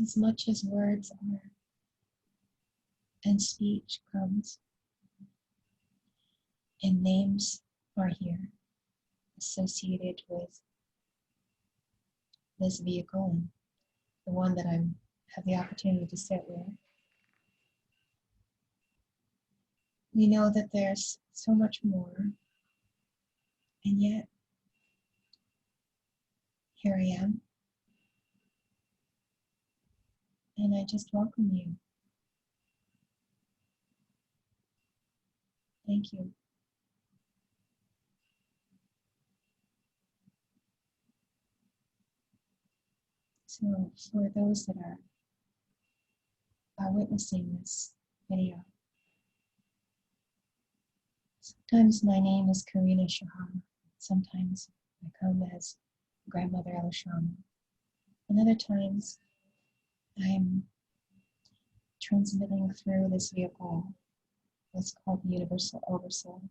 as much as words are and speech comes, and names are here associated with this vehicle and the one that I have the opportunity to sit with. We know that there's so much more, and yet here I am, and I just welcome you. Thank you. So for those that are witnessing this video, sometimes my name is Karina Shaham. Sometimes I come as Grandmother Elishama. And other times I'm transmitting through this vehicle, what's called the Universal Oversoul.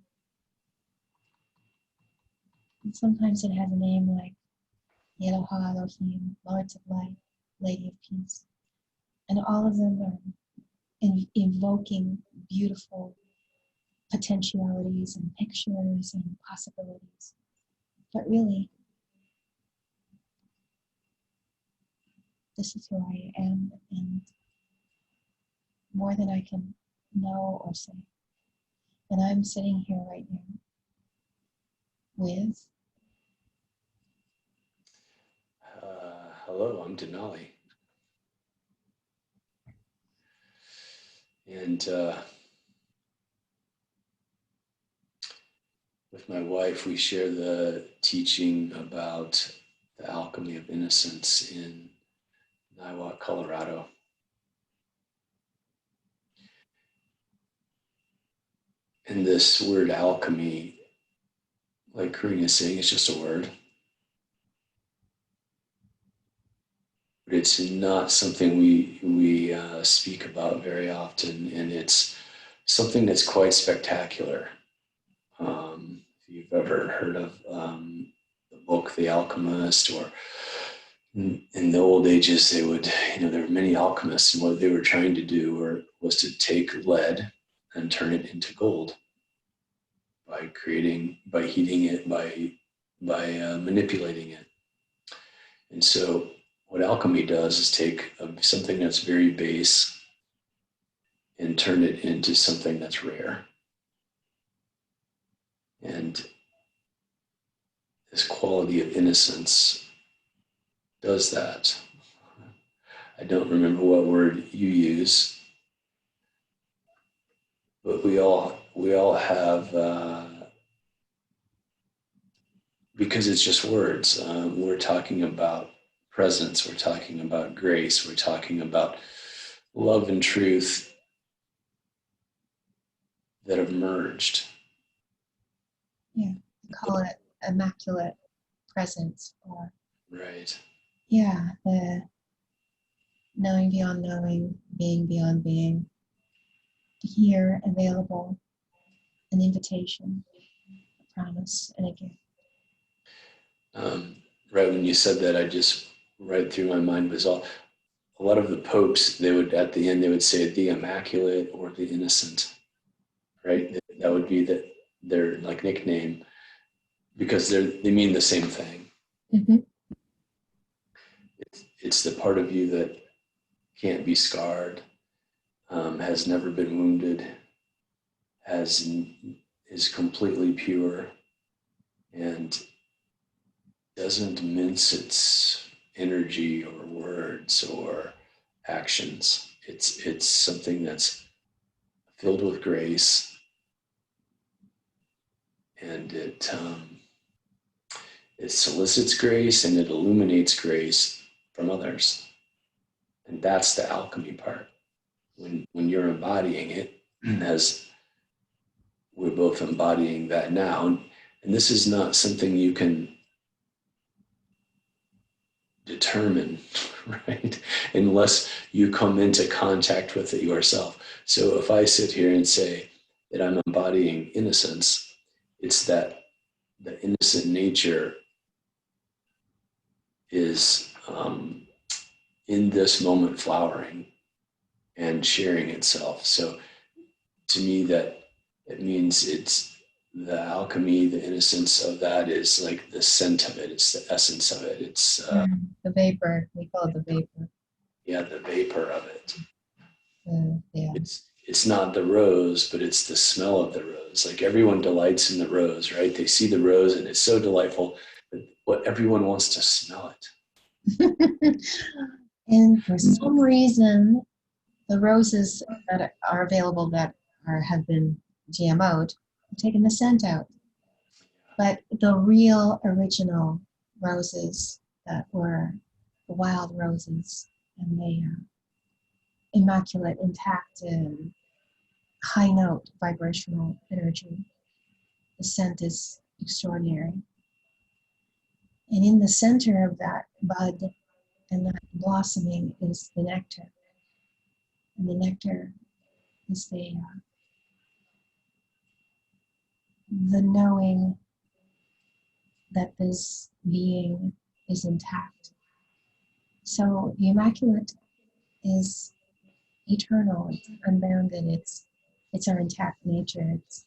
And sometimes it has a name like Yeloha Elohim, Lords of Light, Lady of Peace. And all of them are invoking beautiful potentialities and pictures and possibilities. But really, this is who I am, and more than I can know or say. And I'm sitting here right now with... Hello, I'm Denali. And with my wife, we share the teaching about the alchemy of innocence in Niwot, Colorado. And this word alchemy, like Karina is saying, it's just a word. But it's not something we speak about very often, and it's something that's quite spectacular. If you've ever heard of the book The Alchemist, or in the old ages, they would, there were many alchemists, and what they were trying to do was to take lead and turn it into gold by heating it, by manipulating it. And so what alchemy does is take something that's very base and turn it into something that's rare. And this quality of innocence does that. I don't remember what word you use, but we all have, because it's just words. We're talking about presence, we're talking about grace, we're talking about love and truth that have merged. Yeah, we call it immaculate presence, or... Right. Yeah, the knowing beyond knowing, being beyond being. Here, available, an invitation, a promise, and a gift. Right when you said that, I just, right through my mind was a lot of the popes, they would, at the end, they would say the immaculate or the innocent, right? That would be their like nickname, because they mean the same thing. Mm-hmm. It's the part of you that can't be scarred, has never been wounded, is completely pure, and doesn't mince its energy or words or actions. It's something that's filled with grace, and it solicits grace and it illuminates grace from others. And that's the alchemy part. When you're embodying it, as we're both embodying that now, and this is not something you can determine, right? Unless you come into contact with it yourself. So if I sit here and say that I'm embodying innocence, it's that the innocent nature is in this moment flowering and sharing itself. So to me, that it means it's the alchemy, the innocence of that is like the scent of it. It's the essence of it. It's the vapor. We call it the vapor. yeah, the vapor of it. Yeah. It's not the rose, but it's the smell of the rose. Like everyone delights in the rose, right? They see the rose and it's so delightful, but what everyone wants to smell it. And for some reason, the roses that are available that have been GMO'd have taken the scent out. But the real original roses that were the wild roses, and they are immaculate, intact, and high note vibrational energy. The scent is extraordinary. And in the center of that bud and that blossoming is the nectar. And the nectar is the knowing that this being is intact. So the immaculate is eternal, it's unbounded, it's our intact nature. It's,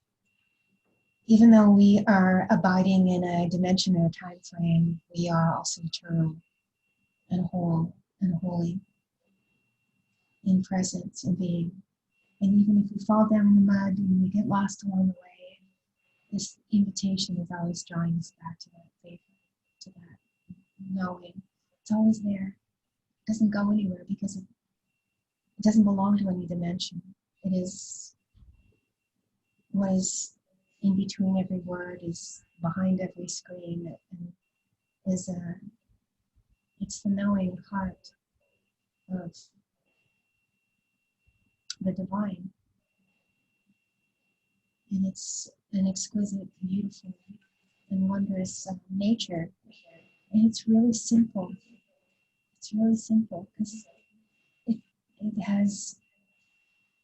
even though we are abiding in a dimension or a time frame, we are also eternal and whole and holy in presence and being. And even if we fall down in the mud and we get lost along the way, this invitation is always drawing us back to that faith, to that knowing. It's always there. It doesn't go anywhere because it doesn't belong to any dimension. It is what is in between every word, is behind every screen, and is it's the knowing heart of the divine. And it's an exquisite, beautiful, and wondrous nature. And it's really simple. It's really simple because it has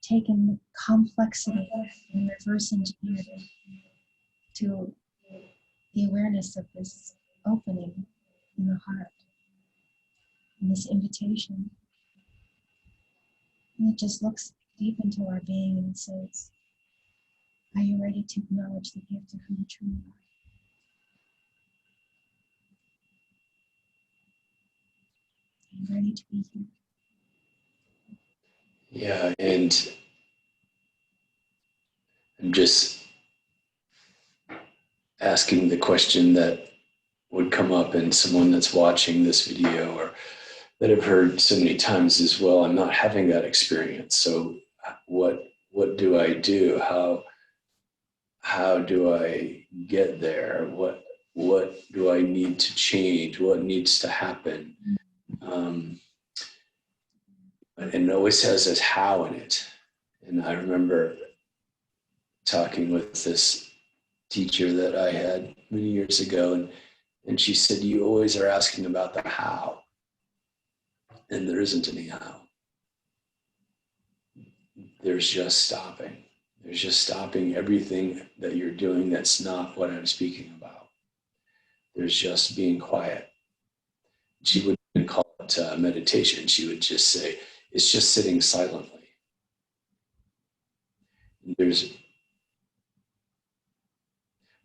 taken complexity and reverse engineered it to the awareness of this opening in the heart and this invitation. And it just looks deep into our being and it says, are you ready to acknowledge the gift of who you truly are? Are you ready to be here? Yeah, and I'm just asking the question that would come up in someone that's watching this video or that I've heard so many times as well. I'm not having that experience. So what do I do? How do I get there? What do I need to change? What needs to happen? And it always has this how in it. And I remember talking with this teacher that I had many years ago, and she said, you always are asking about the how, and there isn't any how. There's just stopping. There's just stopping everything that you're doing that's not what I'm speaking about. There's just being quiet. She wouldn't call it meditation. She would just say, it's just sitting silently. There's,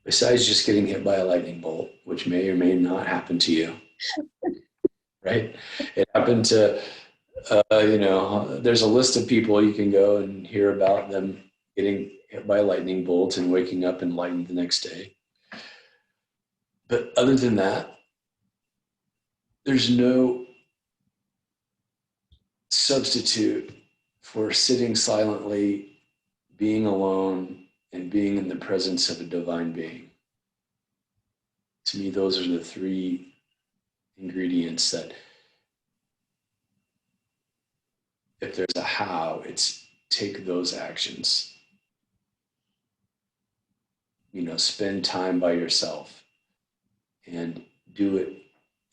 besides just getting hit by a lightning bolt, which may or may not happen to you, right? It happened to, there's a list of people you can go and hear about them getting hit by a lightning bolt and waking up enlightened the next day. But other than that, there's no substitute for sitting silently, being alone, and being in the presence of a divine being. To me, those are the three ingredients that, if there's a how, it's take those actions. Spend time by yourself and do it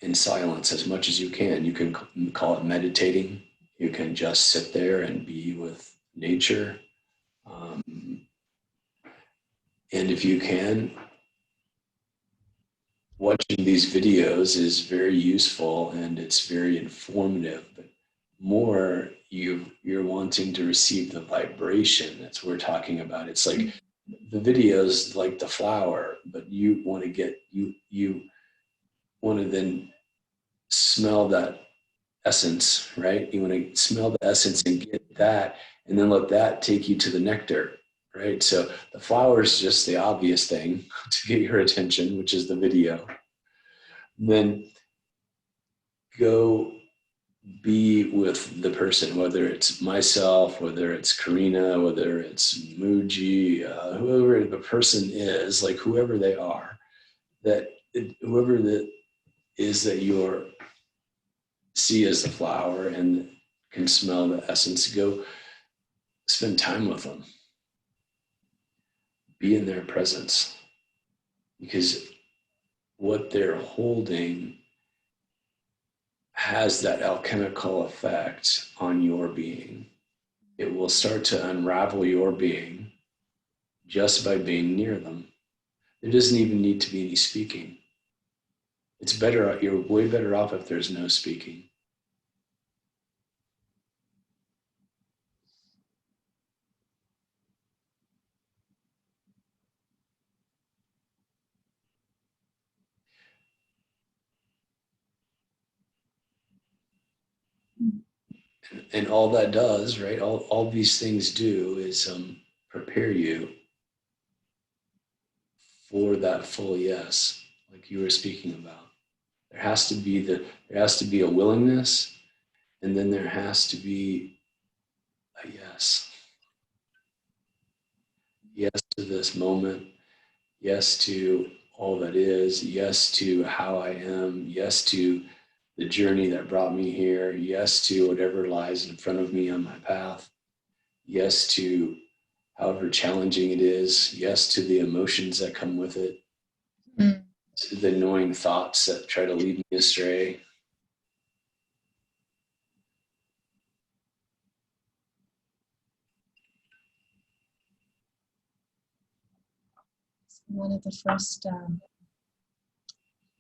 in silence as much as you can. You can call it meditating. You can just sit there and be with nature. And if you can, watching these videos is very useful and it's very informative, but more you're wanting to receive the vibration that's what we're talking about. It's like the video's like the flower, but you want to get you want to then smell that essence, right? You want to smell the essence and get that, and then let that take you to the nectar, right? So the flower is just the obvious thing to get your attention, which is the video. Then go be with the person, whether it's myself, whether it's Karina, whether it's Muji, whoever the person is, like whoever they are, whoever that is that you're see as the flower and can smell the essence, go spend time with them, be in their presence, because what they're holding has that alchemical effect on your being. It will start to unravel your being just by being near them. There doesn't even need to be any speaking. It's better, you're way better off if there's no speaking. And all that does, right? All these things do is prepare you for that full yes, like you were speaking about. There has to be a willingness, and then there has to be a yes. Yes to this moment, yes to all that is, yes to how I am, yes to the journey that brought me here, yes to whatever lies in front of me on my path, yes to however challenging it is, yes to the emotions that come with it, to the annoying thoughts that try to lead me astray. One of the first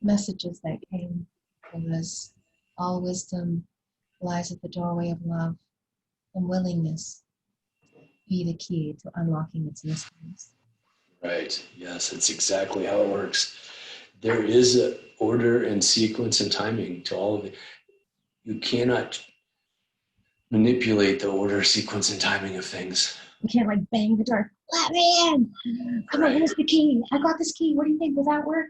messages that came was all wisdom lies at the doorway of love, and willingness be the key to unlocking its mysteries. Right. Yes, it's exactly how it works. There is a order and sequence and timing to all of it. You cannot manipulate the order, sequence, and timing of things. You can't like bang the door, let me in. Come on, Right. where's the key? I got this key. What do you think? Does that work?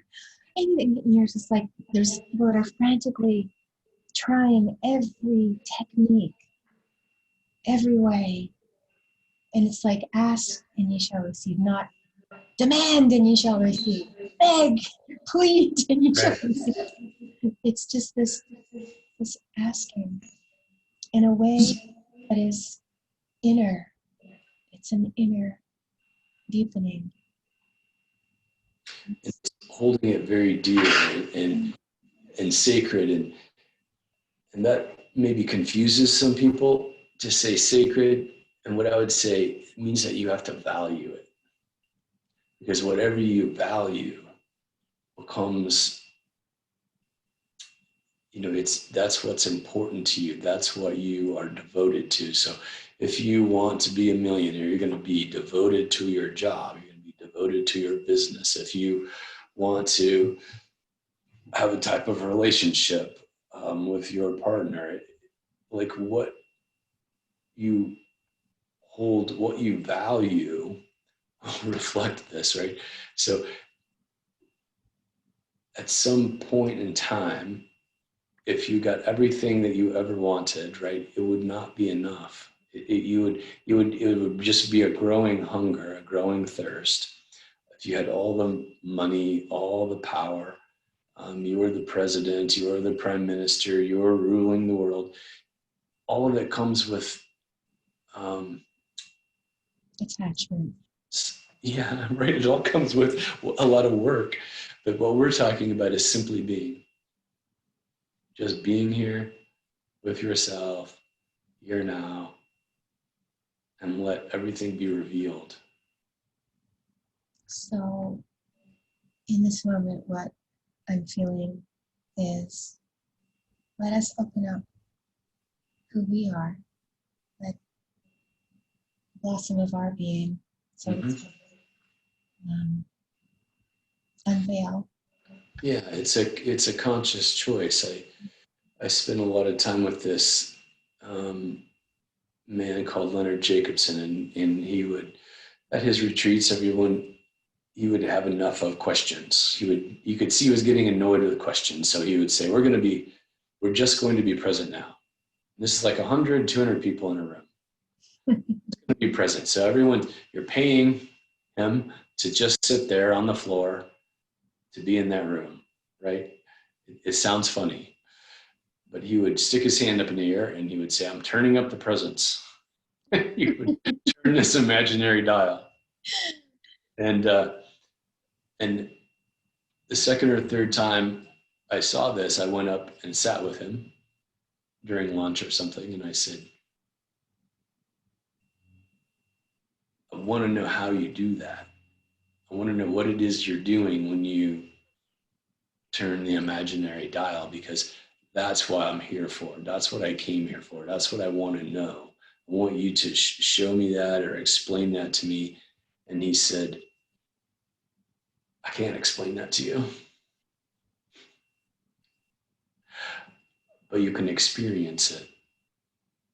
And you're just like, there's people that are frantically trying every technique, every way. And it's like, ask and ye shall receive, not demand and ye shall receive, beg, plead and ye shall receive. It's just this asking in a way that is inner. It's an inner deepening. It's holding it very dear and sacred, and that maybe confuses some people to say sacred. And what I would say, it means that you have to value it, because whatever you value becomes, that's what's important to you. That's what you are devoted to. So if you want to be a millionaire, you're going to be devoted to your job. You're going to be devoted to your business. If you want to have a type of relationship with your partner, like what you hold, what you value reflect this, right? So at some point in time, if you got everything that you ever wanted, right, it would not be enough. It would just be a growing hunger, a growing thirst. If you had all the money, all the power, you were the president, you were the prime minister, you were ruling the world. All of it comes with Attachment. yeah, right. It all comes with a lot of work. But what we're talking about is simply being, just being here with yourself, here now, and let everything be revealed. So in this moment, what I'm feeling is let us open up who we are, that blossom of our being, so to speak, unveil. Yeah, it's a conscious choice. I spent a lot of time with this man called Leonard Jacobson, and he would, at his retreats, everyone, he would have enough of questions. You could see he was getting annoyed with questions. So he would say, we're just going to be present now. And this is like 100, 200 people in a room. Be present. So everyone, you're paying him to just sit there on the floor, to be in that room, right? It sounds funny, but he would stick his hand up in the air and he would say, I'm turning up the presence. He would turn this imaginary dial. And the second or third time I saw this, I went up and sat with him during lunch or something. And I said, I want to know how you do that. I want to know what it is you're doing when you turn the imaginary dial, because that's what I'm here for. That's what I came here for. That's what I want to know. I want you to show me that or explain that to me. And he said, I can't explain that to you, but you can experience it.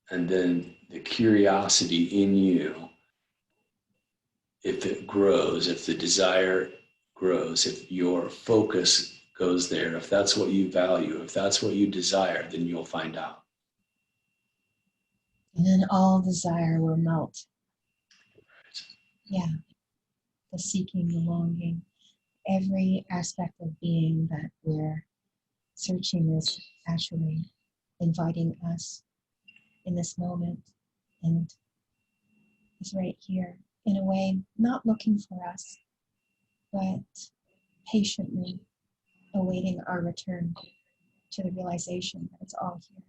And then the curiosity in you, if it grows, if the desire grows, if your focus goes there, if that's what you value, if that's what you desire, then you'll find out. And then all desire will melt. Yeah, the seeking, the longing, every aspect of being that we're searching is actually inviting us in this moment, and is right here, in a way, not looking for us, but patiently awaiting our return to the realization that it's all here.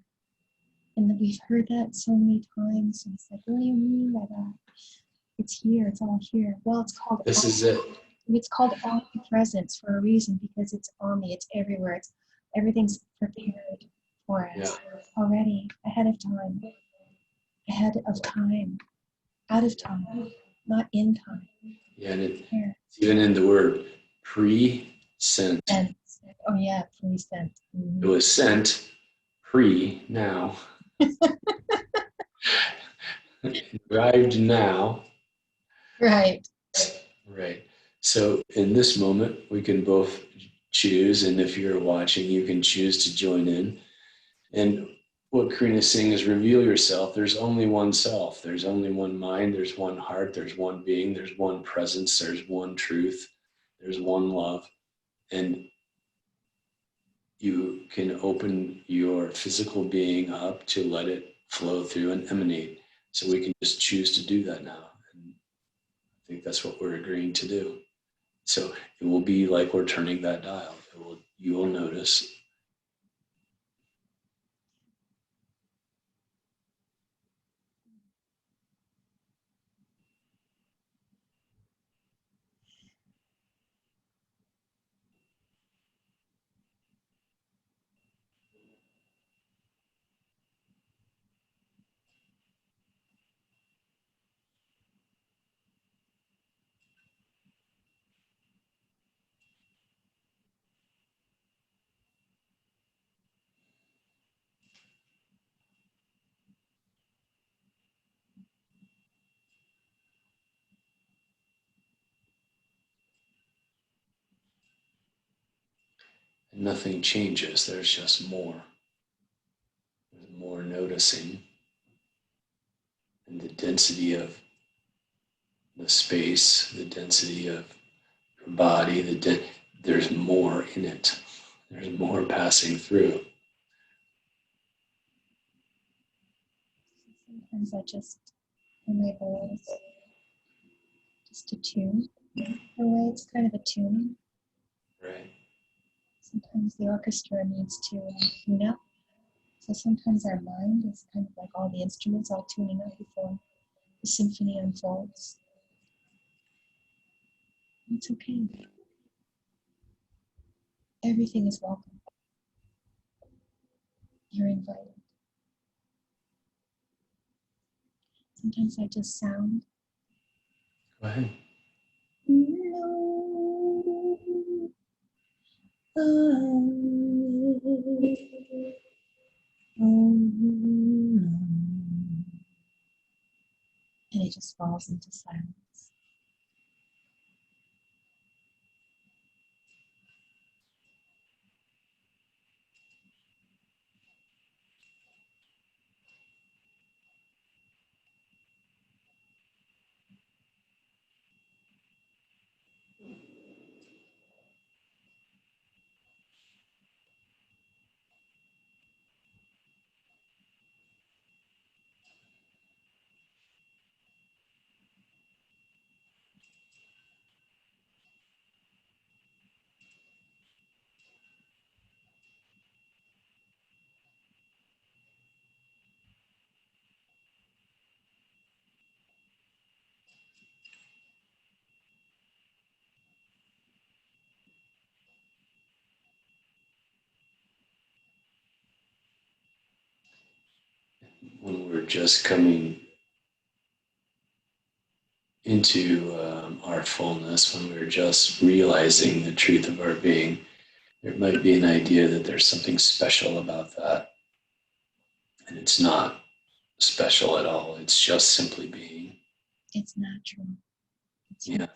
And that we've heard that so many times, and it's like, what do you mean by that? It's here, it's all here. Well, it's called This is it. It's called omnipresence for a reason, because it's omni, it's everywhere. Everything's prepared for us already, ahead of time, out of time, not in time. Yeah, and it's even in the word pre-sent. Oh yeah, pre-sent. It was sent now. Arrived now. Right. Right. So in this moment, we can both choose, and if you're watching, you can choose to join in. And what Karina's saying is, reveal yourself. There's only one self. There's only one mind. There's one heart. There's one being. There's one presence. There's one truth. There's one love. And you can open your physical being up to let it flow through and emanate. So we can just choose to do that now. And I think that's what we're agreeing to do. So it will be like we're turning that dial. You will notice. And nothing changes. There's just more. There's more noticing. And the density of the space, the density of your body, there's more in it. There's more passing through. Sometimes I just, in my bowls, just to tune. In a way, it's kind of a tuning. Right. Sometimes the orchestra needs to tune up. So sometimes our mind is kind of like all the instruments all tuning up before the symphony unfolds. It's okay. Everything is welcome. You're invited. sometimes I just sound. Go ahead. And it just falls into silence. When we're just coming into our fullness, when we're just realizing the truth of our being, there might be an idea that there's something special about that. And it's not special at all. It's just simply being. It's natural. It's Yeah.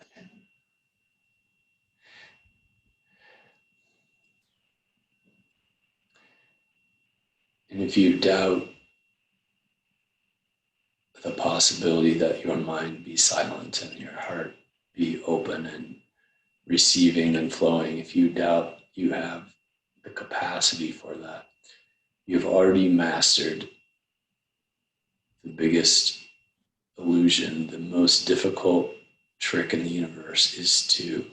And if you doubt the possibility that your mind be silent and your heart be open and receiving and flowing, if you doubt you have the capacity for that, you've already mastered the biggest illusion. The most difficult trick in the universe is to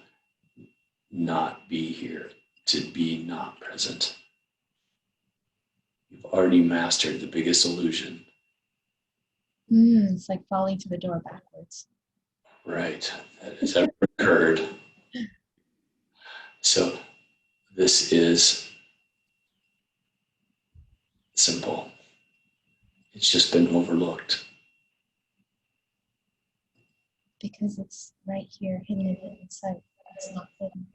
not be here, to be not present. You've already mastered the biggest illusion. it's like falling through the door backwards. Right, that has ever occurred. So this is simple. It's just been overlooked. Because it's right here, hidden in hidden sight. It's not hidden.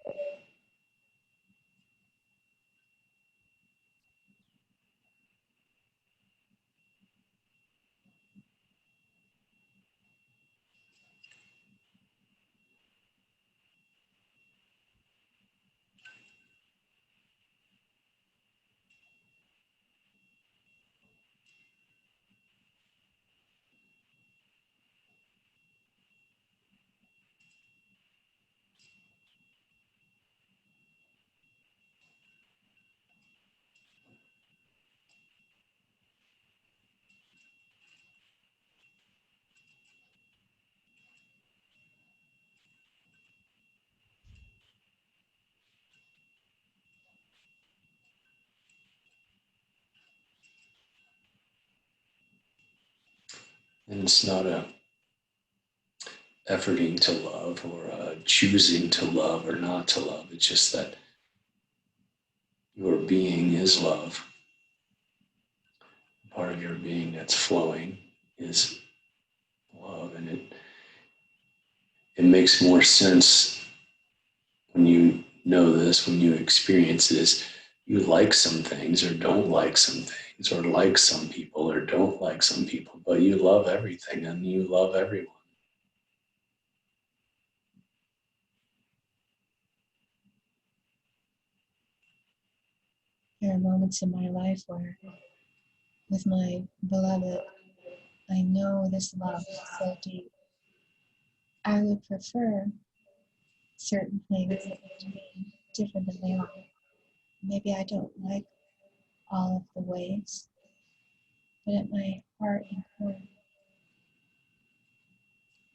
And it's not a efforting to love or choosing to love or not to love. It's just that your being is love. Part of your being that's flowing is love. And it makes more sense when you know this, when you experience this. You like some things or don't like some things, or like some people or don't like some people, but you love everything and you love everyone. There are moments in my life where, with my beloved, I know this love is so deep. I would prefer certain things to be different than they are. Maybe I don't like all of the ways, but at my heart and core,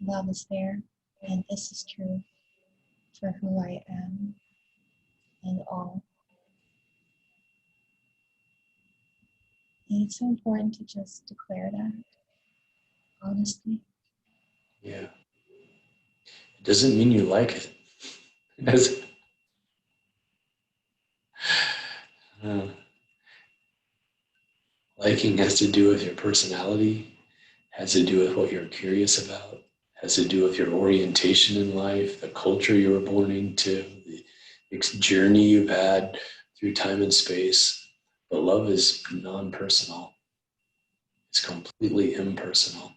love is there, and this is true for who I am and all. And it's so important to just declare that, honestly. Yeah. It doesn't mean you like it. That's, liking has to do with your personality, has to do with what you're curious about, has to do with your orientation in life, the culture you were born into, the journey you've had through time and space. But love is non-personal. It's completely impersonal.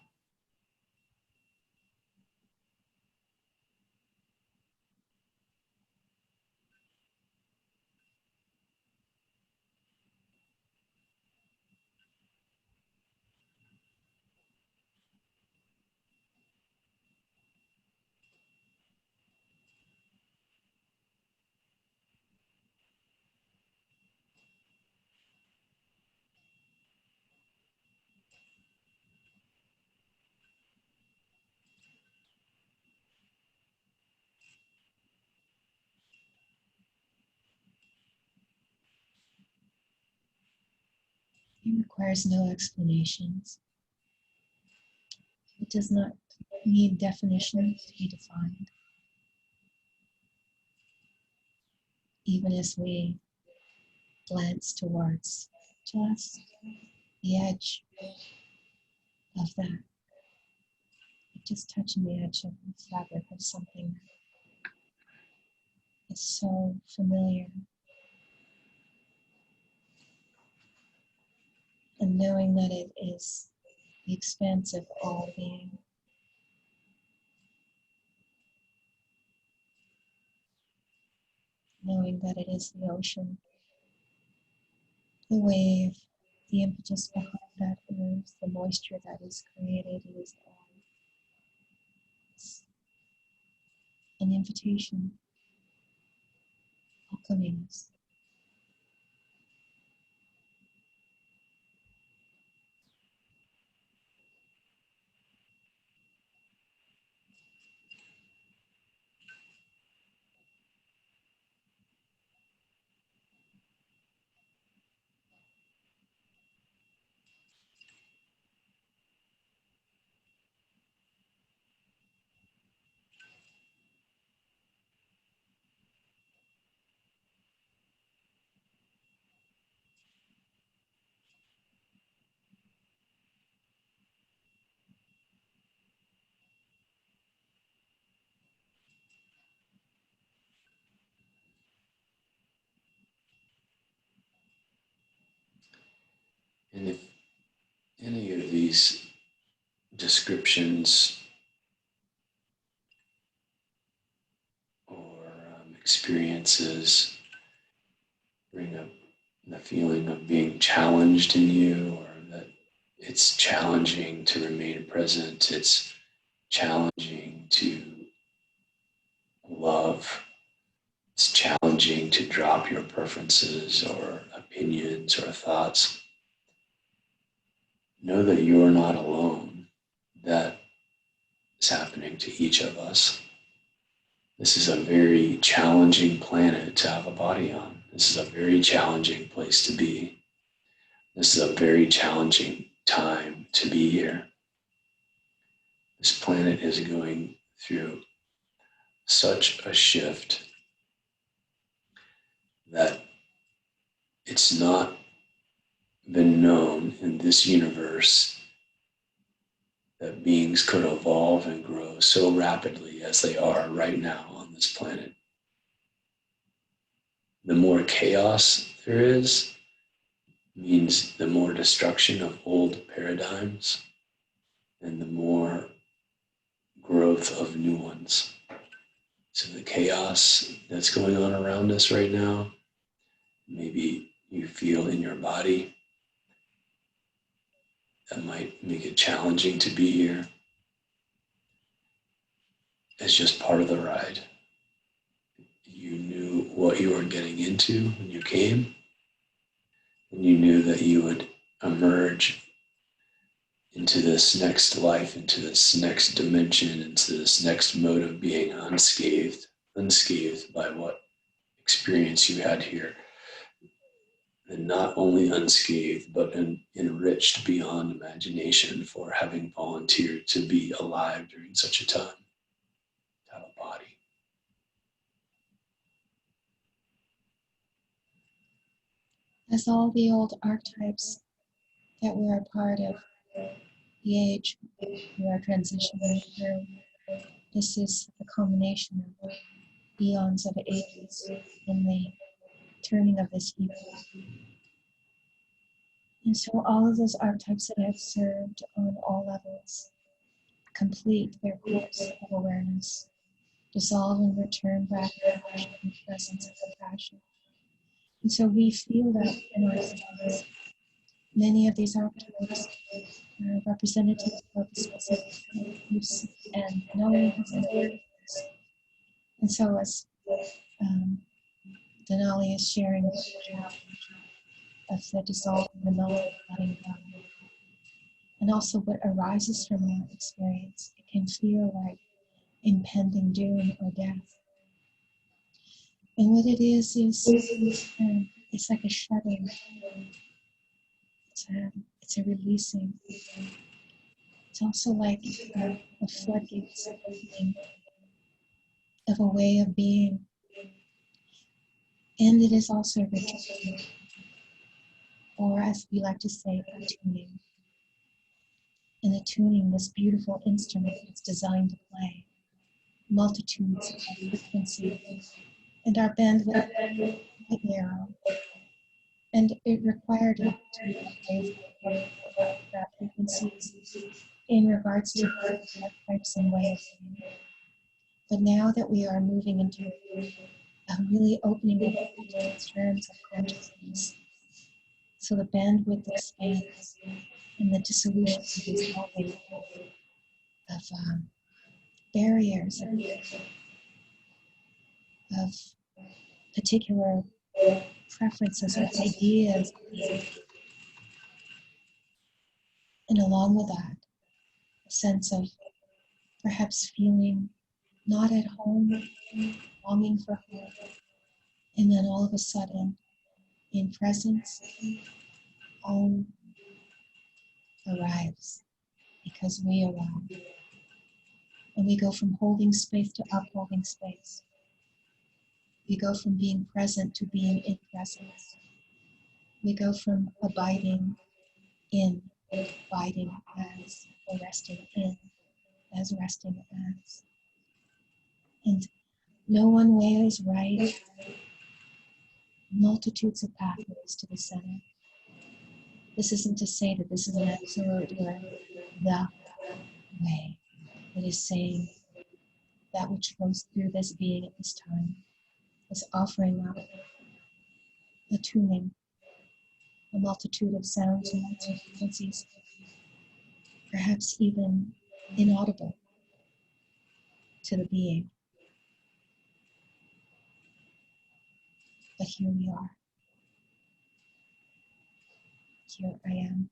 It requires no explanations. It does not need definitions to be defined. Even as we glance towards just the edge of that, just touching the edge of the fabric of something that is so familiar, and knowing that it is the expanse of all being. Knowing that it is the ocean, the wave, the impetus behind that is the moisture that is created. It is all an invitation welcoming us. And if any of these descriptions or experiences bring up the feeling of being challenged in you, or that it's challenging to remain present, it's challenging to love, it's challenging to drop your preferences or opinions or thoughts, know that you're not alone. That is happening to each of us. This is a very challenging planet to have a body on. This is a very challenging place to be. This is a very challenging time to be here. This planet is going through such a shift that it's not been known in this universe that beings could evolve and grow so rapidly as they are right now on this planet. The more chaos there is, means the more destruction of old paradigms and the more growth of new ones. So the chaos that's going on around us right now, maybe you feel in your body, that might make it challenging to be here. It's just part of the ride. You knew what you were getting into when you came, and you knew that you would emerge into this next life, into this next dimension, into this next mode of being unscathed by what experience you had here. And not only unscathed, but enriched beyond imagination for having volunteered to be alive during such a time, to have a body. As all the old archetypes that we're a part of the age we are transitioning through. This is the culmination of eons of ages in the turning of this heap. And so all of those archetypes that have served on all levels complete their course of awareness, dissolve and return back to the presence of compassion. And so we feel that in ourselves. Many of these archetypes are representative of the specific use and knowings and awareness. And so as Denali is sharing the challenge of the dissolving, the melting, letting go, and also what arises from that experience, it can feel like impending doom or death. And what it is it's like a shutting. It's a releasing. It's also like a floodgates opening of a way of being. And it is also a ritual, or as we like to say, a tuning. And a tuning, this beautiful instrument, it's designed to play multitudes of frequencies. And our bandwidth is quite narrow. And it required it to play that frequencies in regards to types and ways. But now that we are moving into really opening up the terms of consciousness, so the bandwidth expands and the dissolution and dissolving of barriers of particular preferences or ideas. And along with that, a sense of perhaps feeling not at home, longing for home, and then all of a sudden, in presence, home arrives because we arrive. And we go from holding space to upholding space. We go from being present to being in presence. We go from abiding in, abiding as, or resting in, as resting as. And no one way is right. Multitudes of pathways to the center. This isn't to say that this is an absolute or the way. It is saying that which flows through this being at this time is offering up a tuning, a multitude of sounds and frequencies, perhaps even inaudible to the being. But here we are. Here I am.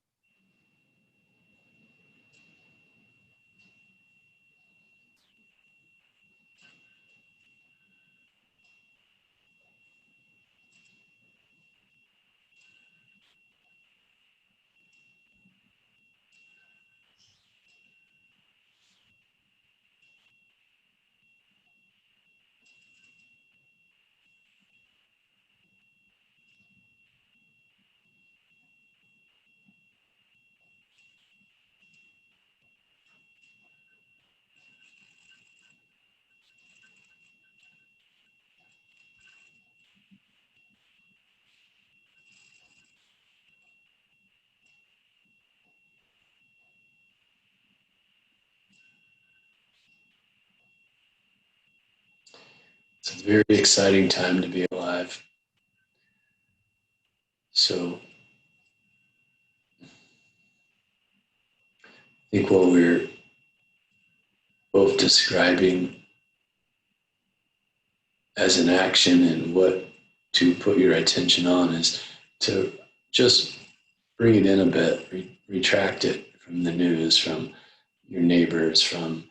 It's a very exciting time to be alive. So I think what we're both describing as an action and what to put your attention on is to just bring it in a bit, retract it from the news, from your neighbors, from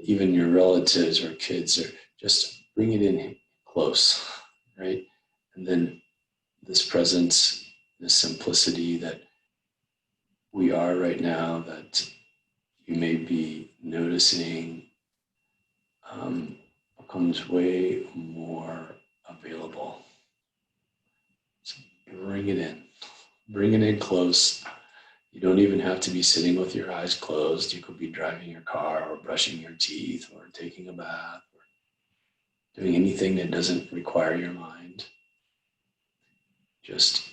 even your relatives or kids, or just bring it in close, right? And then this presence, this simplicity that we are right now, that you may be noticing, becomes way more available. So bring it in close. You don't even have to be sitting with your eyes closed. You could be driving your car or brushing your teeth or taking a bath or doing anything that doesn't require your mind. Just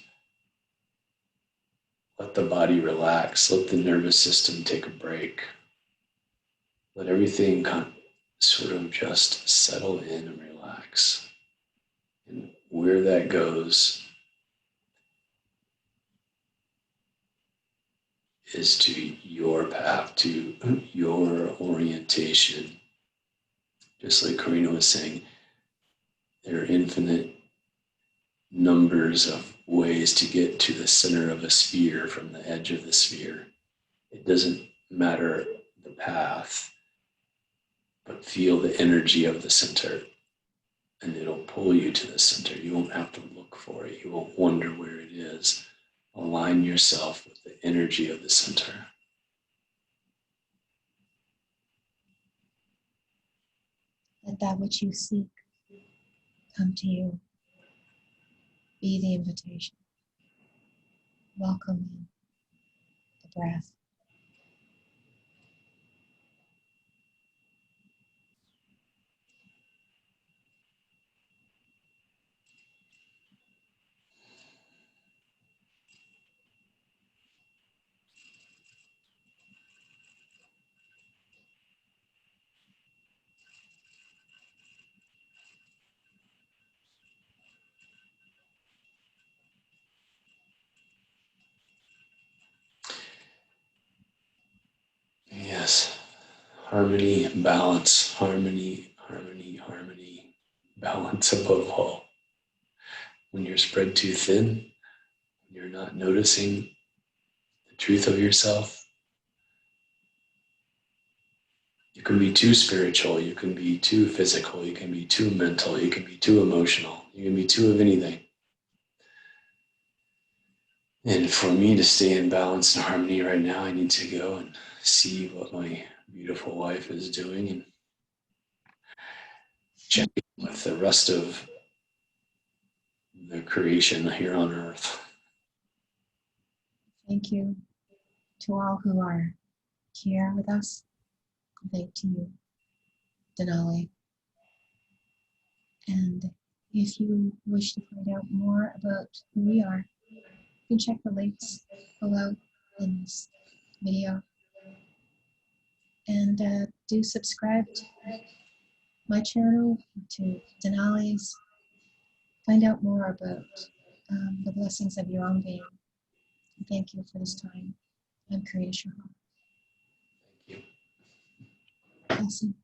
let the body relax. Let the nervous system take a break. Let everything sort of just settle in and relax. And where that goes is to your path, to your orientation. Just like Karina was saying, there are infinite numbers of ways to get to the center of a sphere from the edge of the sphere. It doesn't matter the path, but feel the energy of the center, and it'll pull you to the center. You won't have to look for it. You won't wonder where it is. Align yourself with the energy of the center. Let that which you seek come to you. Be the invitation. Welcome in the breath. Yes. Harmony, balance, harmony, harmony, harmony, balance above all. When you're spread too thin, you're not noticing the truth of yourself. You can be too spiritual, you can be too physical, you can be too mental, you can be too emotional, you can be too of anything. And for me to stay in balance and harmony right now, I need to go and see what my beautiful wife is doing and check in with the rest of the creation here on earth. Thank you to all who are here with us. Thank you, Denali. And if you wish to find out more about who we are, you can check the links below in this video. And do subscribe to my channel, to Denali's. Find out more about the blessings of your own being. Thank you for this time. I'm Karina Shahar. Thank you. Awesome.